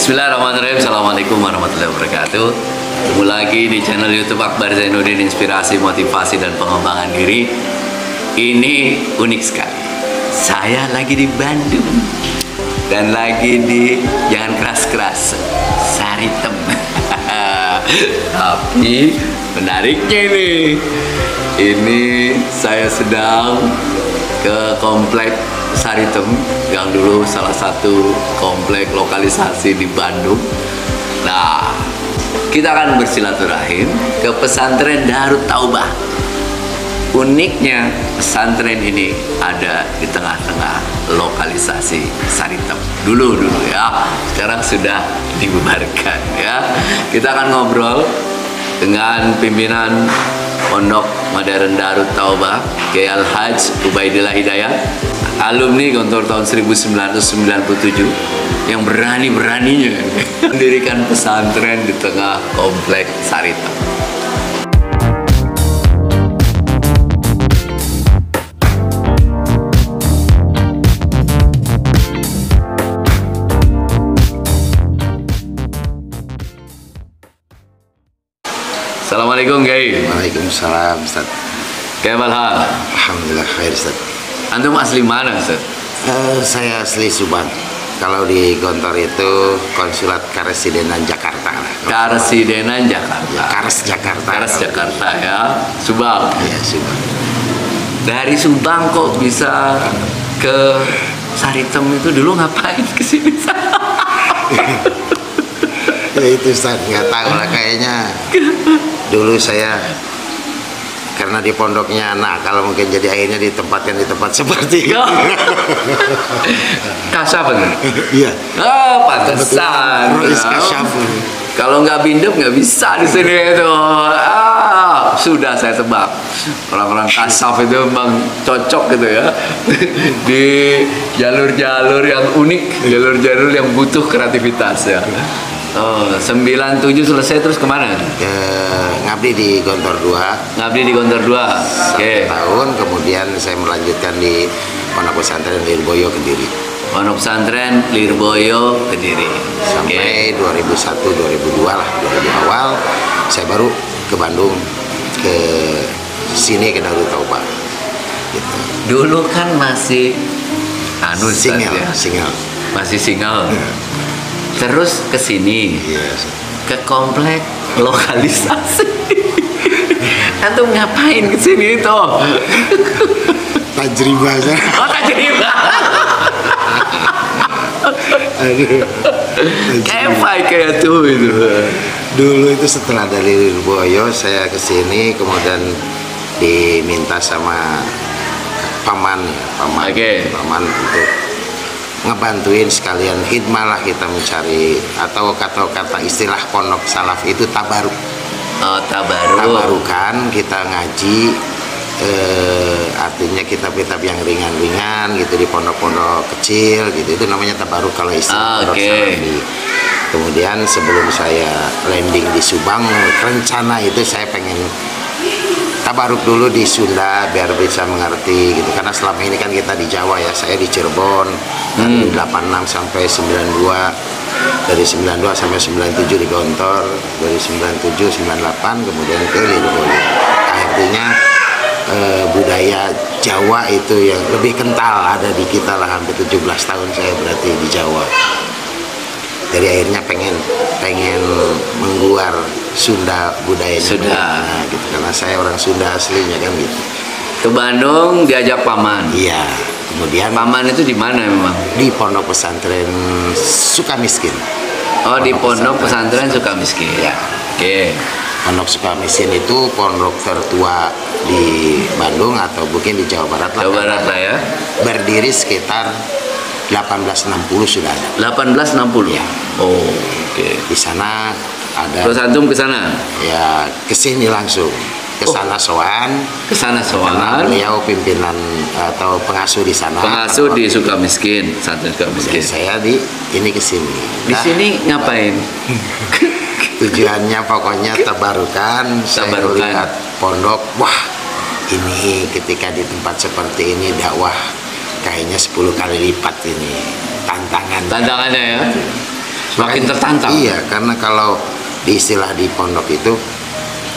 Bismillahirrahmanirrahim. Assalamualaikum warahmatullahi wabarakatuh. Ketemu lagi di channel YouTube Akbar Zainuddin, inspirasi, motivasi, dan pengembangan diri. Ini unik sekali. Saya lagi di Bandung dan lagi di jangan keras-keras Saritem. Tapi menariknya ini saya sedang ke komplek Saritem yang dulu salah satu komplek lokalisasi di Bandung. Nah, kita akan bersilaturahim ke pesantren Darut Taubah. Uniknya pesantren ini ada di tengah-tengah lokalisasi Saritem. Dulu ya, sekarang sudah dibubarkan ya. Kita akan ngobrol dengan pimpinan Pondok Modern Darut Taubah, Kiai Al-Hajj Ubaidillah Hidayat, alumni Gontor tahun 1997 yang berani-beraninya mendirikan pesantren di tengah komplek Saritem. Assalamualaikum Kiai. Waalaikumsalam Ustaz. Kayak hal? Alhamdulillah khair Ustaz. Antum asli mana Ustaz? Saya asli Subang. Kalau di Gontor itu konsulat Karesidenan Jakarta. Karesidenan Jakarta. Ya, Kares Jakarta. Kares Jakarta ya. Subang. Iya, Subang. Dari Subang kok bisa ke Saritem itu, dulu ngapain kesini? Ya itu Ustaz, nggak tahu lah kayaknya. Dulu saya karena di pondoknya kalau mungkin jadi akhirnya ditempatkan di tempat seperti itu. Kasyaf kan? Iya. Oh, pantesan. Kalau nggak bindep nggak bisa di sini itu. Sudah saya tebak. Orang-orang kasyaf itu memang cocok gitu ya. Di jalur-jalur yang unik, jalur-jalur yang butuh kreativitas ya. Oh, 97 selesai terus kemana? Ngabdi di Gontor 2. Ngabdi di Gontor 2. Oke. Tahun kemudian saya melanjutkan di Pondok Pesantren Lirboyo Kediri. Pondok Pesantren Lirboyo Kediri. Sampai 2001 2002 lah, 2000 awal saya baru ke Bandung, ke sini ke Darut Taubah. Gitu. Dulu kan masih single, ya? single. Masih single. Terus ke sini, Yes. ke komplek lokalisasi. Antum ngapain ke sini itu? Tajribah aja. Oh, tajribah. Aduh. Kayak tuh itu. Dulu itu setelah dari Lirboyo saya ke sini, kemudian diminta sama paman paman untuk ngebantuin sekalian hikmah lah, kita mencari atau kata istilah pondok salaf itu tabaruk. Oh, Tabarukan, kita ngaji, artinya kitab-kitab yang ringan-ringan gitu di pondok-pondok kecil gitu, itu namanya tabaruk kalau istilah pondok salafi. Kemudian sebelum saya landing di Subang, rencana itu saya pengen tabaruk dulu di Sunda biar bisa mengerti gitu, karena selama ini kan kita di Jawa ya, saya di Cirebon dari 86 sampai 92, dari 92 sampai 97 di Gontor, dari 97 98 kemudian ke Lirboyo. Artinya budaya Jawa itu yang lebih kental ada di kita lah, hampir 17 tahun saya berarti di Jawa. Jadi akhirnya pengen mengguar Sunda budayanya. Sudah. Nah, gitu, karena saya orang Sunda aslinya kan gitu. Ke Bandung diajak paman. Iya. Kemudian Paman itu di mana memang? di Pondok Pesantren Sukamiskin. Oh, di Pondok Pesantren Sukamiskin. Ya. Oke. Pondok Sukamiskin itu pondok tertua di Bandung atau mungkin di Jawa Barat lah. Jawa Barat lah ya. Berdiri sekitar 1860 sudah ada. 1860 ya. Oh, oke. Di sana ada. Terus antum ke sana? Ya, ke sini langsung. Ke sana sowan. Ke sana Karena sowan. beliau pimpinan atau pengasuh di sana. Pengasuh di Sukamiskin, Pesantren Sukamiskin. Saya ini ke sini. Di sini ngapain? Tujuannya pokoknya tabarukan. Saya lihat pondok, wah, ini ketika di tempat seperti ini dakwah kayaknya 10 kali lipat ini tantangannya ya. Semakin tertantang. Iya, karena kalau di istilah di pondok itu,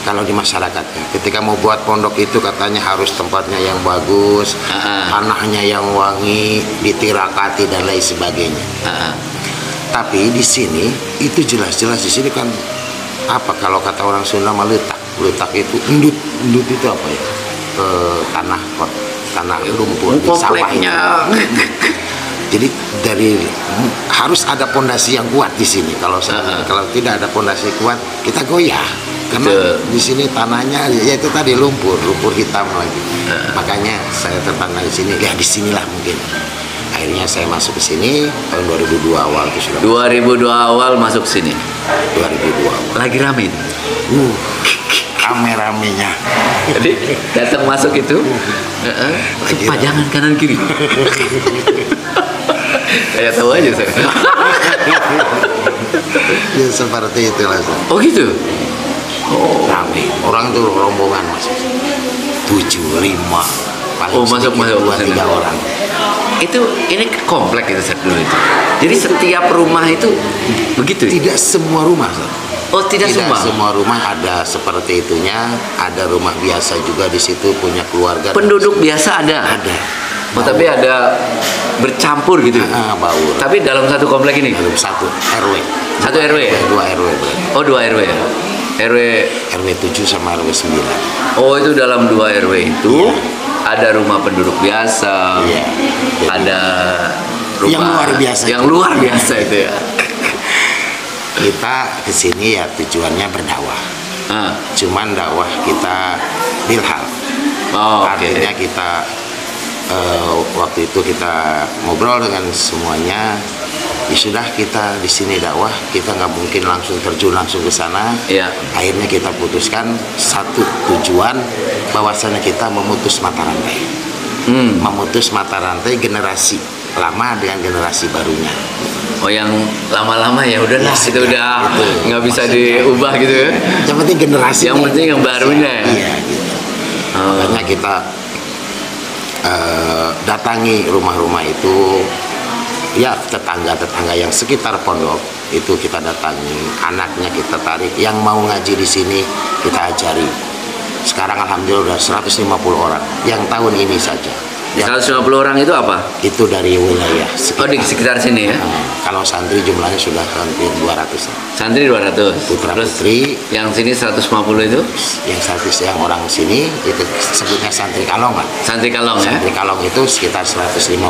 kalau di masyarakatnya, ketika mau buat pondok itu katanya harus tempatnya yang bagus, tanahnya yang wangi, ditirakati dan lain sebagainya. Tapi di sini itu jelas-jelas di sini kan apa kalau kata orang Sunda meletak, letak itu endut itu apa ya? Ke tanah lumpur di sawahnya. Jadi dari harus ada pondasi yang kuat di sini. Kalau tidak ada pondasi kuat, kita goyah. Karena di sini tanahnya ya itu tadi lumpur hitam lagi. Makanya saya tertantang di sini. Ya disinilah mungkin. Akhirnya saya masuk ke sini tahun 2002 awal itu sudah. 2002 awal masuk sini. 2002 awal. Lagi rame. Rame-ramenya. Jadi datang masuk itu, pajangan kanan kiri. Saya tahu aja saya. Ya seperti itu lah. Oh gitu. Rame. Orang tuh rombongan masuk. 7, 5. Paling masuk 2-3 orang. Ini komplek itu dulu itu. Jadi setiap rumah itu begitu. Tidak semua rumah. Oh tidak semua rumah ada seperti itunya. Ada rumah biasa juga di situ punya keluarga. Penduduk biasa ada. Ada. Oh, tapi ada bercampur gitu. Baur. Tapi dalam satu komplek ini. Dalam satu RW. Satu RW. 2 RW. Oh 2 RW. RW 7 sama RW 9. Oh itu dalam 2 RW itu ada rumah penduduk biasa. Iya. Ada rumah yang luar biasa. Yang luar biasa itu ya. Kita kesini ya tujuannya berdakwah. Cuman dakwah kita bilhal. Artinya kita waktu itu kita ngobrol dengan semuanya. Ya sudah kita di sini dakwah, kita nggak mungkin langsung terjun langsung ke sana. Akhirnya kita putuskan satu tujuan bahwasanya kita memutus mata rantai. Memutus mata rantai generasi lama dengan generasi barunya. Oh yang lama-lama ya udahlah itu udah nggak bisa diubah gitu ya. Yang penting generasi. Yang penting yang barunya ya. Iya gitu. Makanya kita datangi rumah-rumah itu, ya tetangga-tetangga yang sekitar pondok itu kita datangi, anaknya kita tarik, yang mau ngaji di sini kita ajari. Sekarang alhamdulillah udah 150 orang yang tahun ini saja. 150 orang itu apa? Itu dari wilayah sekitar. Oh di sekitar sini ya? Kalau santri jumlahnya sudah hampir 200. Santri 200? Putra terus putri. Yang sini 150 itu? Yang 100 yang orang sini itu sebutnya santri kalong kan? Santri kalong ya? Santri kalong itu sekitar 150.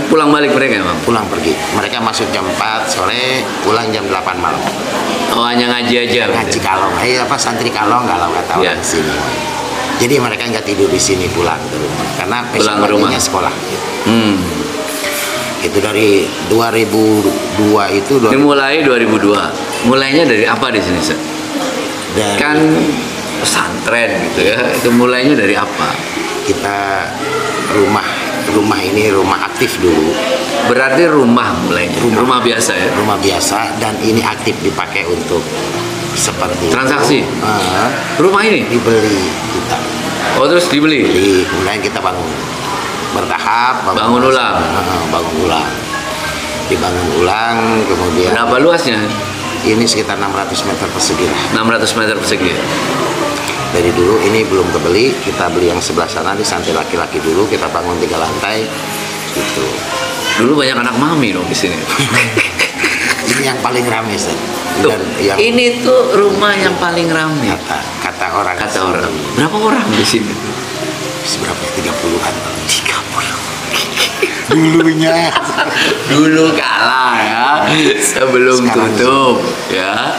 Pulang balik mereka emang? Pulang pergi. Mereka masuk jam 4 sore, pulang jam 8 malam. Oh hanya ngaji aja? Ngaji kalong. Apa santri kalong kalau kata orang sini. Jadi mereka nggak tidur di sini, pulang ke rumah karena pulang ke rumah sekolah. Itu dari 2002 itu. Dimulai 2002. Mulainya dari apa di sini, Sir? Kan pesantren gitu ya. Itu mulainya dari apa? Kita rumah ini rumah aktif dulu. Berarti rumah mulainya. Rumah biasa ya? Rumah biasa dan ini aktif dipakai untuk seperti transaksi. Rumah ini dibeli kita. Oh terus dibeli? Kemudian kita bangun bertahap. Bangun ulang. Dibangun ulang kemudian. Berapa luasnya? Ini sekitar 600 meter persegi. 600 meter persegi. Dari dulu ini belum kebeli, kita beli yang sebelah sana di santai laki-laki dulu, kita bangun 3 lantai gitu. Dulu banyak anak mami dong di sini. Ini yang paling ramai, Sir. Ini tuh rumah yang paling ramai. Kata orang. Berapa orang di sini? Seberapa? 30-an. 30. Dulunya. Dulu kalah ya. Sebelum sekarang tutup ya.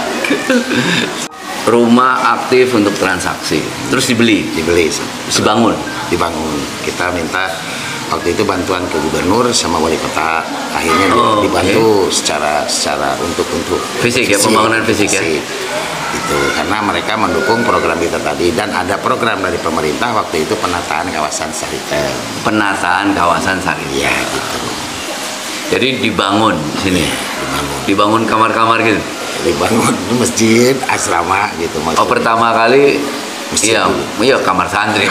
Rumah aktif untuk transaksi. Terus dibeli. Dibangun. Kita minta waktu itu bantuan ke gubernur sama wali kota, akhirnya dibantu secara untuk fisik ya, pembangunan fisik ya itu karena mereka mendukung program kita tadi dan ada program dari pemerintah waktu itu penataan kawasan Saritel. Ya gitu. Jadi dibangun sini. Dibangun kamar-kamar gitu. Dibangun masjid asrama gitu. Pertama kali iya kamar santri.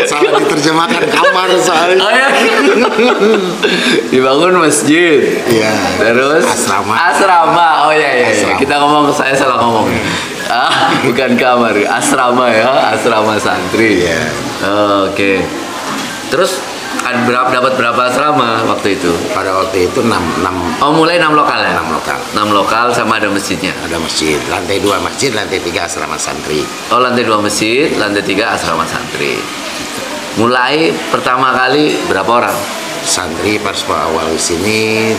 Salah diterjemahkan kamar soalnya. Oh, ya. Dibangun masjid. Iya. Terus asrama. Oh ya. Kita ngomong, saya salah ngomong. Bukan kamar, asrama ya, asrama santri. Iya. Oke. Terus dapat berapa asrama waktu itu? Pada waktu itu 6. Oh, mulai 6 lokal ya? 6 lokal. 6 lokal sama ada masjidnya. Ada masjid, lantai 2 masjid, lantai 3 asrama santri. Oh, lantai 2 masjid, lantai 3 asrama santri. Mulai pertama kali berapa orang? Santri pas awal di sini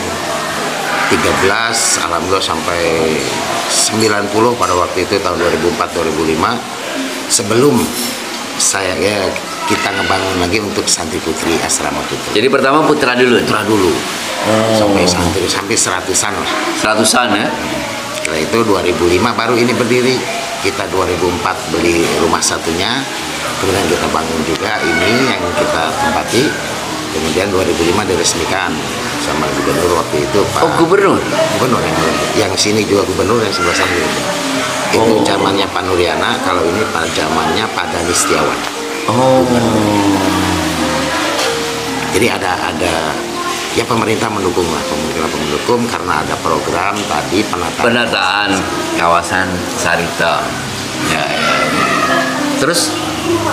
13, alhamdulillah sampai 90 pada waktu itu tahun 2004-2005. Sebelum kita ngebangun lagi untuk santri putri asrama putra. Jadi pertama putra dulu. Putra dulu. Sampai santri sampai 100-an lah. 100-an ya. Setelah itu 2005 baru ini berdiri. Kita 2004 beli rumah satunya. Kemudian kita bangun juga ini yang kita tempati. Kemudian 2005 diresmikan sama gubernur waktu itu Pak. Oh, gubernur yang sini juga gubernur, yang sebelah sana juga. Itu zamannya Pak Nuriana, kalau ini zamannya Pak Dani Setiawan. Oh. Jadi ada ya pemerintah mendukung lah, pemerintah mendukung karena ada program tadi penataan kawasan Sarita. Ya. Terus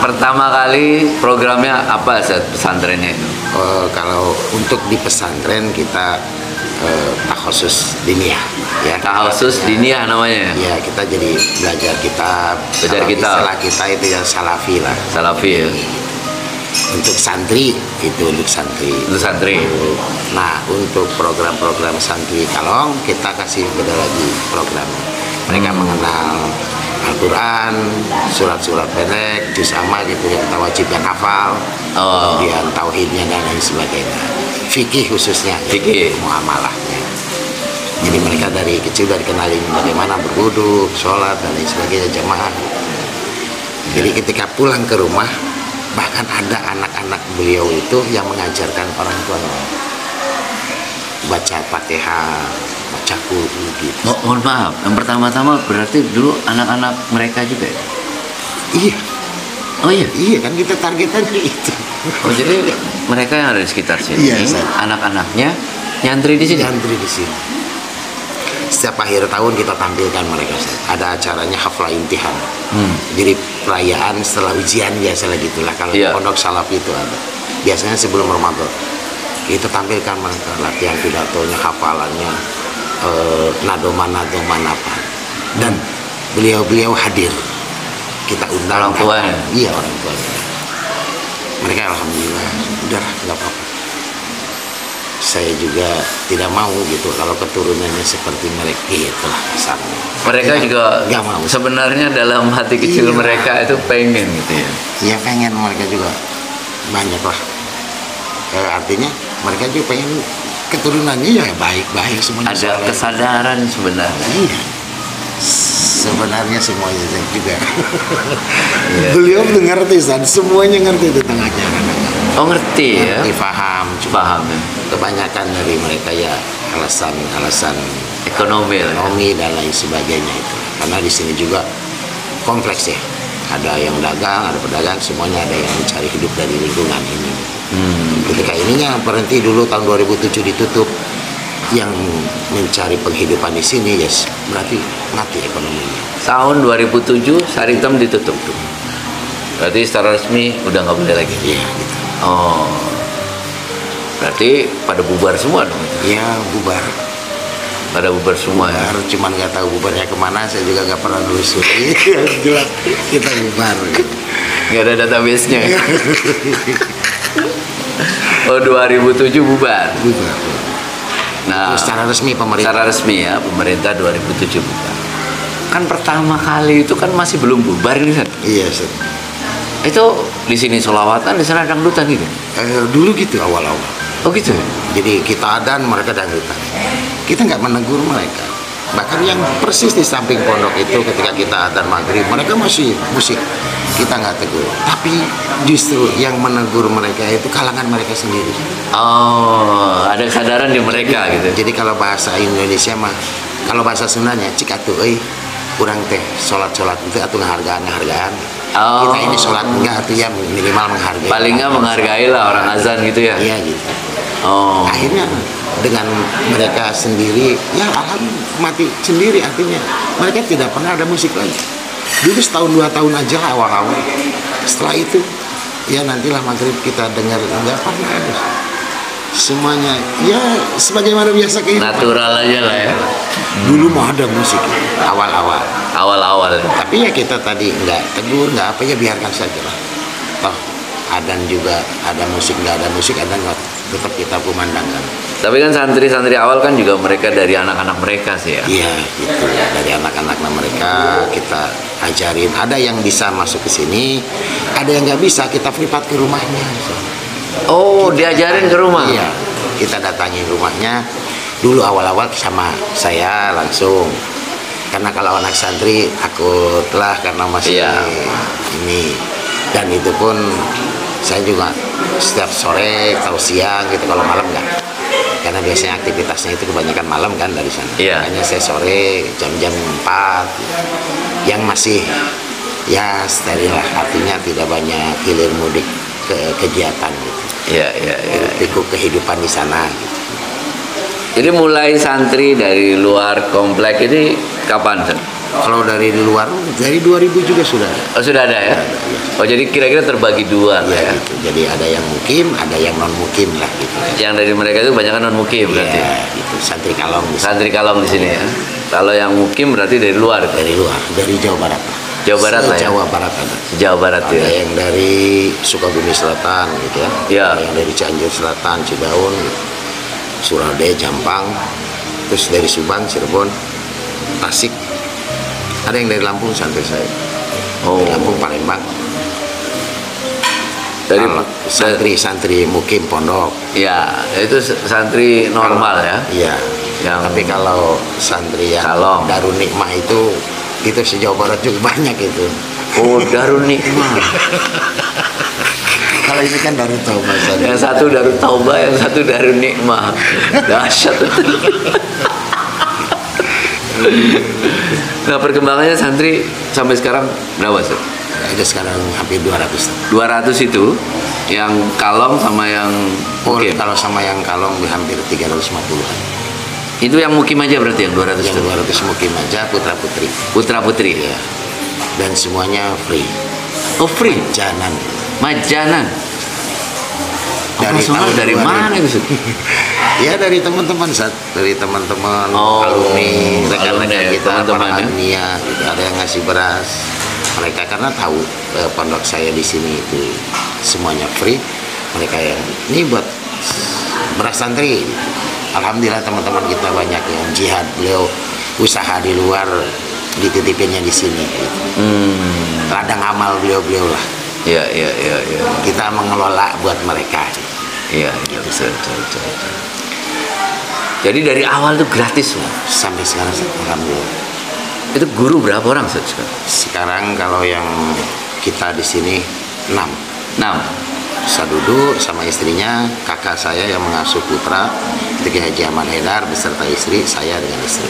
pertama kali programnya apa saat pesantrennya itu? Kalau untuk di pesantren kita takhusus diniyah ya. Takhusus diniyah namanya. Ya, kita jadi belajar kitab. Istilah kita itu yang salafi lah. Salafi ya. Untuk santri itu untuk santri. Nah, untuk program-program santri Kalong kita kasih beda lagi program. Mereka mengenal Al-Quran, surat-surat pendek, juz amma gitu yang kita wajib yang hafal, kemudian tauhidnya dan lain sebagainya. Fikih khususnya, fikih muamalahnya. Jadi mereka dari kecil dari kenalin bagaimana berwudu, sholat dan lain sebagainya, jamaah. Jadi ketika pulang ke rumah, bahkan ada anak-anak beliau itu yang mengajarkan orang tuanya baca Fatihah, baca Qur'an gitu. Mohon maaf, yang pertama-tama berarti dulu anak-anak mereka juga ya? Iya. Oh iya? Iya kan kita targetannya itu. Oh jadi mereka yang ada di sekitar sini, iya, anak-anaknya nyantri di sini? Nyantri di sini. Setiap akhir tahun kita tampilkan mereka. Ada acaranya haflah imtihan. Jadi perayaan setelah ujian biasa gitulah. Kalau di pondok salaf itu ada. Biasanya sebelum Ramadan. Kita tampilkan mereka latihan pidatonya, hafalannya, nadoman apa. Dan beliau hadir. Kita undang orang tuanya. Iya, orang tuanya. Mereka alhamdulillah udah nggak apa-apa. Saya juga tidak mau gitu kalau keturunannya seperti mereka itulah kesannya. Mereka juga nggak mau. Sebenarnya dalam hati kecil mereka itu pengen gitu ya. Iya, pengen, mereka juga banyak lah. Artinya mereka juga pengen keturunannya ya baik-baik semuanya. Ada kesadaran sebenarnya. Iya. Sebenarnya semuanya juga. Beliau ngerti, semuanya ngerti tentang ajaran. Oh, ngerti ya? Paham ya. Kebanyakan dari mereka ya alasan ekonomi dan lain sebagainya itu. Karena di sini juga kompleks ya. Ada yang dagang, ada pedagang, semuanya ada yang mencari hidup dari lingkungan ini. Ketika ininya berhenti dulu tahun 2007 ditutup, yang mencari penghidupan di sini berarti mati ekonominya. Tahun 2007 Saritem ditutup tuh. Berarti secara resmi udah nggak boleh lagi. Iya gitu. Oh. Berarti pada bubar semua dong? Iya, bubar. Pada bubar semua ya? Cuman nggak tahu bubarnya kemana, saya juga nggak pernah nelusuri. Jelas kita bubar. Nggak ada database-nya. Oh, 2007 bubar. Nah, secara resmi pemerintah. Secara resmi ya, pemerintah 2007 bubar. Kan pertama kali itu kan masih belum bubar ini kan? Iya, Set. Itu di sini sholawatan, di sana dangdutan gitu? Dulu gitu awal-awal. Oh gitu? Jadi kita adan, mereka dangdutan. Kita nggak menegur mereka. Bahkan yang persis di samping pondok itu ketika kita adan maghrib, mereka masih musik. Kita nggak tegur. Tapi justru yang menegur mereka itu kalangan mereka sendiri. Oh, ada kesadaran di mereka gitu. Jadi kalau bahasa Indonesia mah, kalau bahasa Sundanya cik atuh euy. kurang teh sholat itu atau ngehargaan. Oh. Kita ini sholat enggak atau ya minimal menghargai. Paling nggak menghargai lah orang azan gitu ya. Iya gitu. Oh. Akhirnya dengan mereka sendiri, ya alhamdulillah mati sendiri, artinya mereka tidak pernah ada musik lagi. Dulu setahun 2 tahun aja awal-awal. Setelah itu ya nantilah maghrib kita dengar, nggak pernah ada. Semuanya ya sebagaimana biasa kehidupan. Natural aja lah ya. Dulu mau ada musik awal-awal. Tapi ya kita tadi nggak tegur, nggak apa, ya biarkan saja lah. Toh adan juga ada musik, nggak ada musik, adan tetap kita kumandangkan. Tapi kan santri-santri awal kan juga mereka dari anak-anak mereka sih ya. Iya gitu, dari anak-anak mereka kita ajarin. Ada yang bisa masuk ke sini, ada yang nggak bisa, kita privat ke rumahnya. Oh, diajarin ke rumah? Iya, kita datangin rumahnya. Dulu awal-awal sama saya langsung. Karena kalau anak santri takutlah karena masih ini. Dan itu pun saya juga setiap sore atau siang gitu, kalau malam enggak. Karena biasanya aktivitasnya itu kebanyakan malam kan dari sana. Makanya saya sore jam-jam 4 yang masih ya steril lah, artinya tidak banyak hilir mudik ke kegiatan gitu. Pikuk kehidupan di sana gitu. Jadi mulai santri dari luar komplek ini kapan, Sen? Kalau dari luar, dari 2000 juga sudah ada. Oh, sudah ada ya? Oh, jadi kira-kira terbagi dua ya? Gitu. Jadi ada yang mukim, ada yang non mukim lah gitu. Yang dari mereka itu banyak non mukim berarti? Gitu. Santri kalong. Santri kalong di sini ya? Kalau yang mukim berarti dari luar? Dari luar, dari Jawa Barat. Jawa Barat lah ya? Jawa Barat ada. Jawa Barat ya? Ada yang dari Sukabumi Selatan gitu ya. Ada yang dari Cianjur Selatan, Cidaun, Surabaya, Jampang, terus dari Subang, Cirebon, Tasik. Ada yang dari Lampung, santri saya. Oh. Lampung, Palembang. Dari santri mukim pondok. Ya, itu santri normal ya. Iya. Tapi kalau santri yang Darun Nikmah itu se-Jawa Barat juga banyak itu. Oh, Darun Nikmah. Kalau ini kan Darun Taubah. Yang satu Darun Taubah, yang satu Darun Nikmah. Dahsyat. Nah, perkembangannya santri sampai sekarang berapa sih? Ada sekarang hampir 200. 200 itu yang kalong sama yang mukim? Kalau sama yang kalong hampir 350. Itu yang mukim aja berarti yang 200 yang itu? 200 mukim aja, putra-putri. Putra-putri? Ya. Dan semuanya free. Oh, free? Majanan? Dari mana itu? Ya dari teman-teman, alumni, rekan-rekan kita, para alumni, gitu. Ada yang ngasih beras. Mereka karena tahu pondok saya di sini itu semuanya free. Mereka yang ini buat beras santri. Alhamdulillah teman-teman kita banyak yang jihad, beliau usaha di luar, dititipinnya di sini. Gitu. Ladang amal beliau lah. Iya. Kita mengelola buat mereka. Iya, betul. Jadi dari awal tuh gratis loh. Sampai sekarang alhamdulillah. Itu guru berapa orang sekarang? Sekarang kalau yang kita di sini 6. Saya duduk sama istrinya, kakak saya yang mengasuh putra, itu Ki Haji Ahmad Haidar beserta istri, saya dengan istri.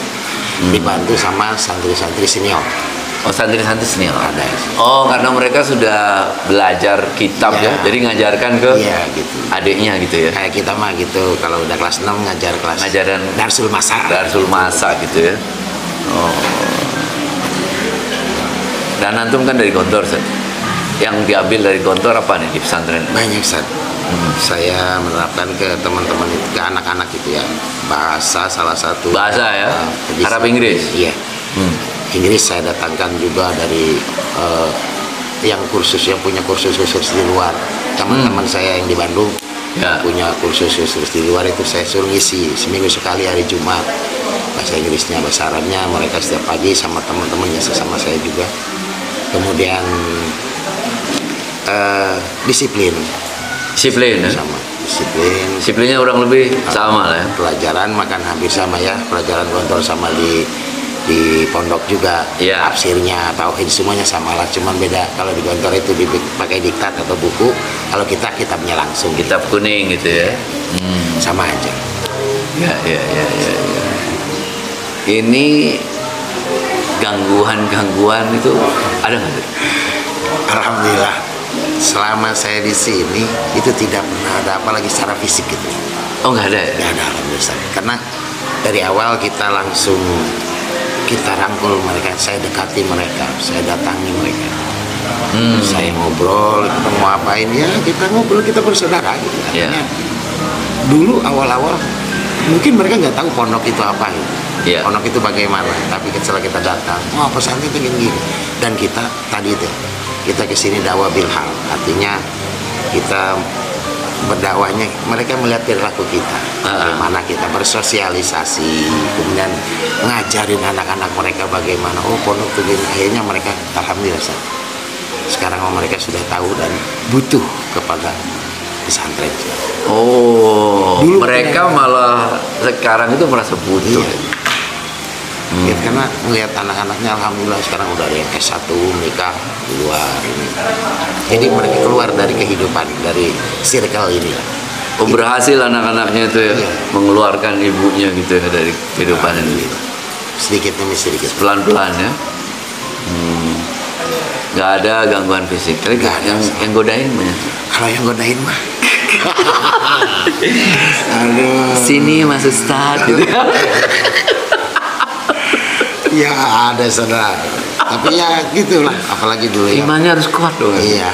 Dibantu sama santri-santri senior. Oh, santri-santri senior ada. Oh, karena mereka sudah belajar kitab ya, jadi ngajarkan ke gitu. adiknya gitu ya. Kayak kita mah gitu, kalau udah kelas 6 ngajaran Darsul Masa gitu ya. Oh. Dan antum kan dari Gontor, Seth. Yang diambil dari Gontor apa nih di pesantren? Banyak, Seth. Saya menerapkan ke teman-teman itu, ke anak-anak itu ya. Bahasa salah satu. Bahasa ya? Arab Inggris? Iya. Inggris saya datangkan juga dari yang punya kursus di luar. Teman-teman saya yang di Bandung punya kursus di luar, itu saya suruh ngisi seminggu sekali hari Jumat. Bahasa Inggrisnya, bahasa Arabnya mereka setiap pagi sama teman-temannya, sesama saya juga. Kemudian disiplin sama disiplinnya kurang lebih sama lah ya. Pelajaran makan hampir sama ya, pelajaran Gontor sama di pondok juga, tafsirnya, tauhid semuanya sama lah, cuman beda kalau di Gontor itu dipakai diktat atau buku, kalau kita kitabnya langsung, kitab kuning gitu ya. Sama aja. Ya. Ini gangguan itu ada nggak? Alhamdulillah, selama saya di sini itu tidak pernah ada, apalagi secara fisik gitu. Oh, nggak ada ya? Nggak ada, alhamdulillah. Karena dari awal kita langsung kita rangkul mereka, saya dekati mereka, saya datangi mereka. Saya ngobrol, kita mau apain ya, kita ngobrol, kita bersaudara gitu. Artinya dulu awal-awal mungkin mereka nggak tahu pondok itu apa gitu. Pondok itu bagaimana, tapi setelah kita datang, pesantren itu gini. Dan kita tadi itu, kita kesini dakwah bilhal, artinya kita berdakwahnya, mereka melihat perilaku kita, bagaimana kita bersosialisasi, kemudian ngajarin anak-anak mereka bagaimana, pondok itu gini. Akhirnya mereka, alhamdulillah, sekarang mereka sudah tahu dan butuh kepada pesantren. Dulu mereka malah sekarang itu merasa butuh. Ya, karena melihat anak-anaknya alhamdulillah sekarang udah ada yang S1 nikah keluar ini. Jadi mereka keluar dari kehidupan, dari circle ini lah. Berhasil anak-anaknya itu ya, mengeluarkan ibunya gitu ya dari kehidupan ini. Sedikit demi sedikit. Pelan-pelan ya. Nggak ada gangguan fisik. Tapi yang godain banyak. Kalau yang godain mah. Aduh. Sini Mas Ustadz gitu. Ya ada saudara, tapi ya gitulah, apalagi dulu ya. Imannya harus kuat dong. Iya,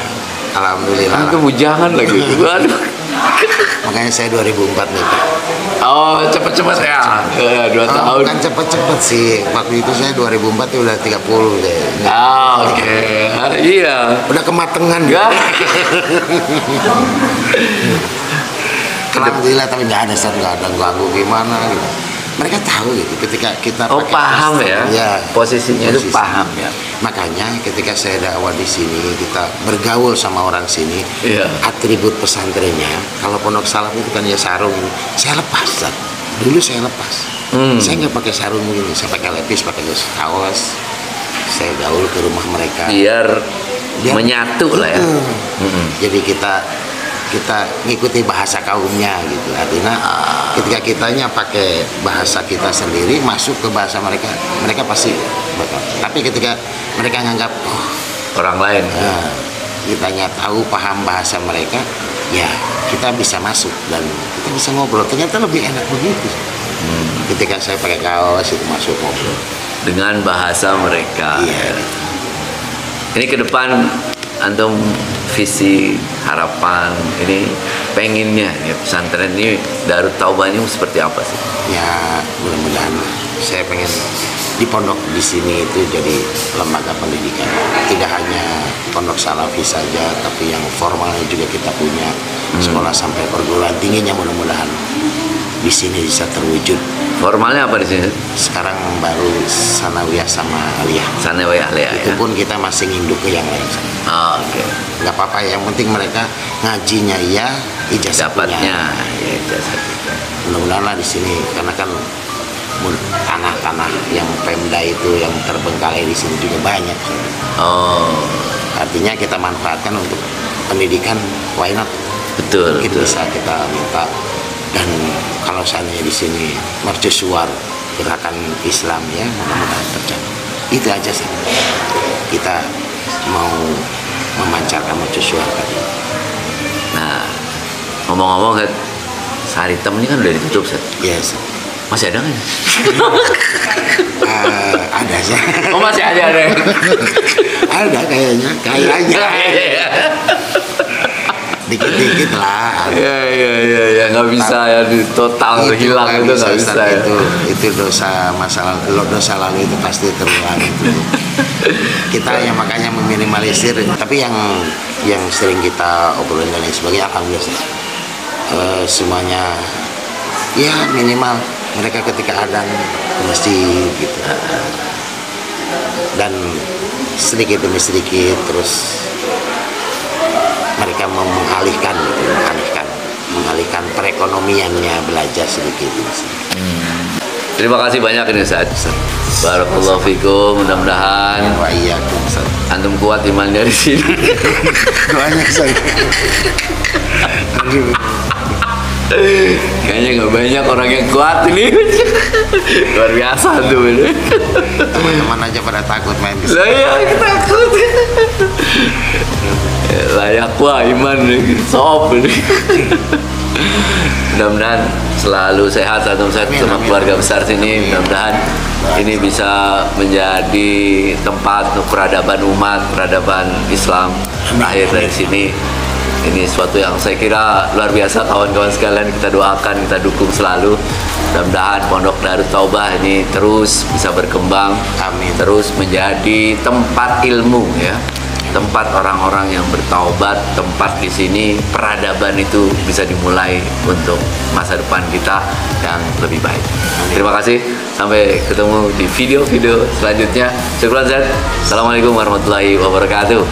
alhamdulillah. Itu bujangan lagi. Waduh. Makanya saya 2004 nikah. Cepet-cepet ya. 2 tahun. Kan cepet-cepet sih. Waktu itu saya 2004 ya udah 30 deh. Oke. Iya. Udah kematangan ya. Alhamdulillah, tapi nggak ada ganggu gimana gitu. Mereka tahu gitu ketika kita paham ya, posisinya itu paham ya. Makanya ketika saya dakwah di sini, kita bergaul sama orang sini, atribut pesantrennya, kalau pondok salaf itu kan ya sarung, saya lepas. Dulu saya lepas, saya nggak pakai sarung begini, saya pakai lepis, pakai kaos, saya gaul ke rumah mereka. Biar menyatu lah ya. Jadi kita ngikuti bahasa kaumnya gitu, artinya ketika kitanya pakai bahasa kita sendiri masuk ke bahasa mereka, mereka pasti bakal. Tapi ketika mereka nganggap orang lain, kitanya tahu paham bahasa mereka, ya kita bisa masuk dan kita bisa ngobrol. Ternyata lebih enak begitu. Ketika saya pakai kaos itu masuk ngobrol dengan bahasa mereka. Ini ke depan antum visi harapan ini pengennya ya pesantren ini Darut Taubah ini seperti apa sih? Ya mudah-mudahan saya pengen di pondok di sini itu jadi lembaga pendidikan, tidak hanya pondok salafi saja, tapi yang formalnya juga kita punya sekolah sampai perguruan tingginya, mudah-mudahan di sini bisa terwujud. Formalnya apa di sini? Sekarang baru sanawiyah sama aliyah. Sanawiyah aliyah. Itu pun kita masih nginduk ke yang lain. Oke. Nggak apa-apa, yang penting mereka ngajinya iya, ijazahnya. Mudah-mudahan di sini, karena kan tanah-tanah yang Pemda itu yang terbengkalai di sini juga banyak. Artinya kita manfaatkan untuk pendidikan, why not? Betul. Mungkin bisa kita minta. Dan kalau seandainya di sini mercusuar gerakan Islam ya, mudah-mudahan tercapai. Itu aja sih. Kita mau memancarkan mercusuar tadi. Nah, ngomong-ngomong, Sari Hitam ini kan udah ditutup, Set. Yes. Masih ada nggak? Ada sih. Masih ada. Ada kayaknya. Dikit-dikit lah. Ya nggak bisa ya di total hilang itu nggak bisa ya. Itu dosa dosa lalu itu pasti terulang itu. Kita yang makanya meminimalisir, tapi yang sering kita obrolin dan lain sebagainya, alhamdulillah semuanya ya minimal mereka ketika adhan ke masjid gitu, dan sedikit demi sedikit terus mereka mengalihkan perekonomiannya, belajar sedikit. Terima kasih banyak ini Ustaz. Barakallahu fikum, mudah-mudahan wa iyyakum antum kuat imannya di sini. Doanya saya. Kayaknya nggak banyak orang yang kuat ini. Luar biasa tuh ini. Teman-teman aja pada takut main di sini. Saya takut. Layak wah iman nih, sop ini. Mudah-mudahan selalu sehat atau sehat sama keluarga besar sini. Mudah-mudahan ini bisa menjadi tempat peradaban umat, peradaban Islam lahir dari sini. Ini suatu yang saya kira luar biasa, kawan-kawan sekalian, kita doakan, kita dukung selalu. Mudah-mudahan Pondok Darut Taubah ini terus bisa berkembang, amin, terus menjadi tempat ilmu ya, tempat orang-orang yang bertaubat, tempat di sini peradaban itu bisa dimulai untuk masa depan kita yang lebih baik. Terima kasih, sampai ketemu di video-video selanjutnya. Syukran Zat. Assalamualaikum warahmatullahi wabarakatuh.